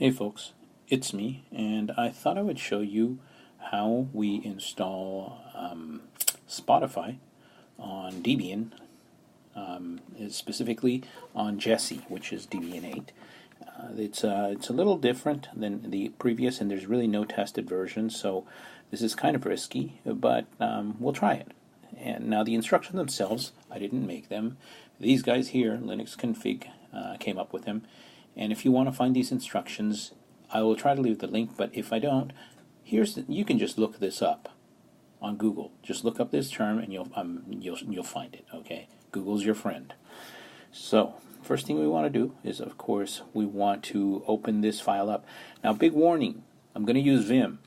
Hey folks, it's me, and I thought I would show you how we install Spotify on Debian, specifically on Jessie, which is Debian 8. It's a little different than the previous, and there's really no tested version, so this is kind of risky, but we'll try it. And now the instructions themselves, I didn't make them. These guys here, Linux Config, came up with them. And if you want to find these instructions, I will try to leave the link, but if I don't, you can just look this up on Google. Just look up this term and you'll find it, okay? Google's your friend. So, first thing we want to do is, of course, we want to open this file up. Now, big warning, I'm going to use Vim,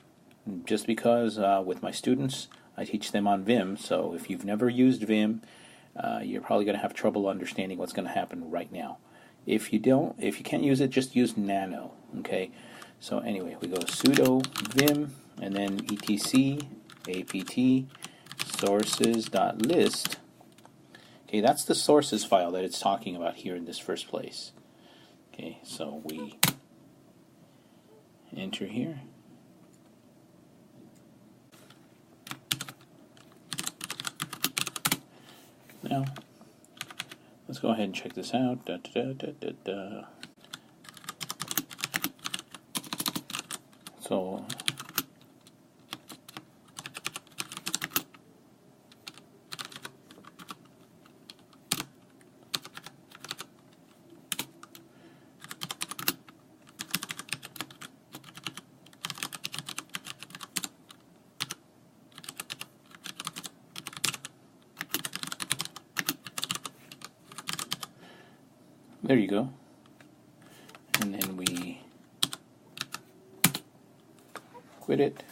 just because with my students, I teach them on Vim, so if you've never used Vim, you're probably going to have trouble understanding what's going to happen right now. If you can't use it, just use nano, okay? So anyway, we go sudo vim and then etc apt sources.list. Okay, that's the sources file that it's talking about here in this first place. Okay, so we enter here. Now, let's go ahead and check this out. So, there you go. And then we quit it.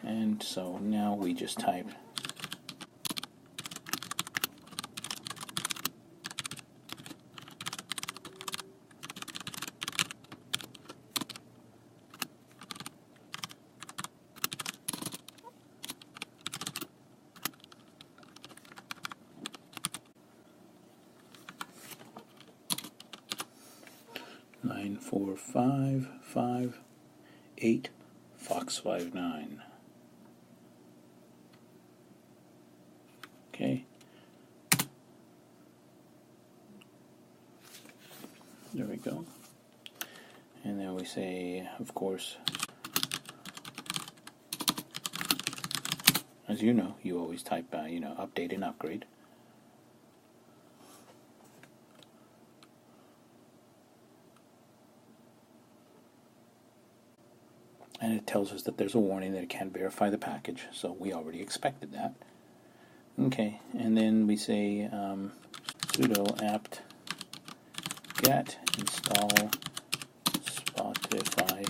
And so now we just type nine four five five 8 Fox 59. Okay. There we go. And then we say, of course, as you know, you always type, update and upgrade. And it tells us that there's a warning that it can't verify the package, so we already expected that. Okay, and then we say sudo apt get install Spotify.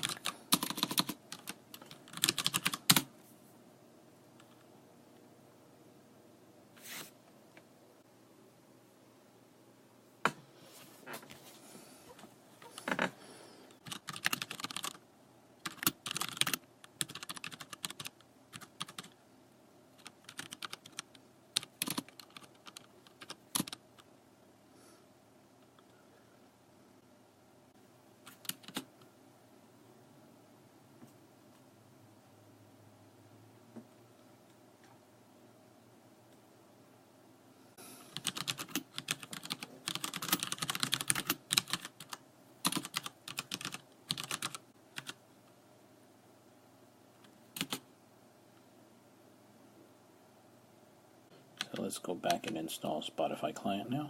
So let's go back and install Spotify client now.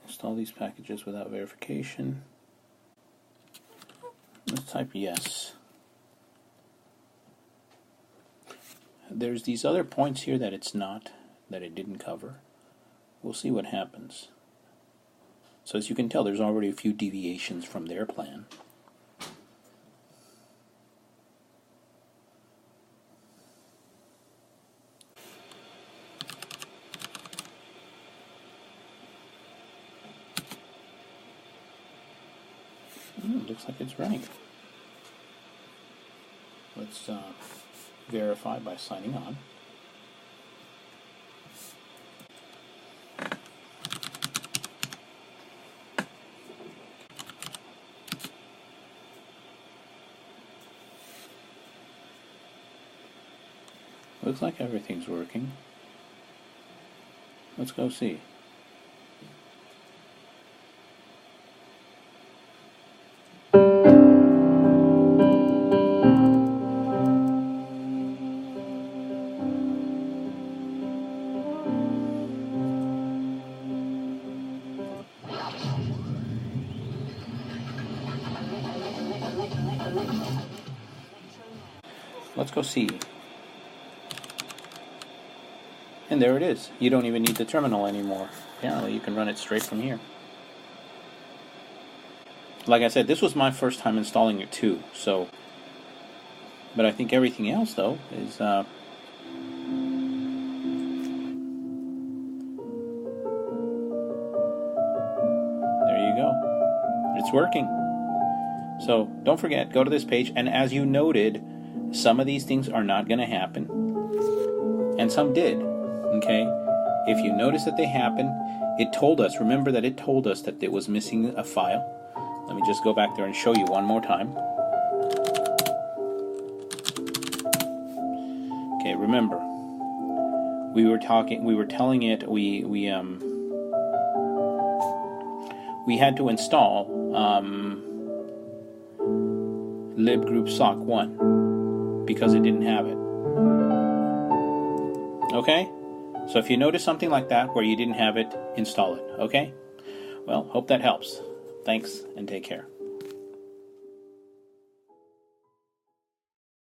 Install these packages without verification. Let's type yes. There's these other points here that it didn't cover. We'll see what happens. So as you can tell, there's already a few deviations from their plan. Looks like it's right. Let's verify by signing on. Looks like everything's working. Let's go see. Let's go see. And there it is. You don't even need the terminal anymore. Apparently you can run it straight from here. Like I said, this was my first time installing it too, so... But I think everything else, though, is... There you go. It's working. So, don't forget, go to this page, and as you noted, some of these things are not going to happen. And some did. Okay? If you notice that they happen, it told us, remember that it told us that it was missing a file. Let me just go back there and show you one more time. Okay, remember, we were telling it, we had to install libgroup sock1 because it didn't have it. Okay? So if you notice something like that where you didn't have it, install it, okay? Well, hope that helps. Thanks, and take care.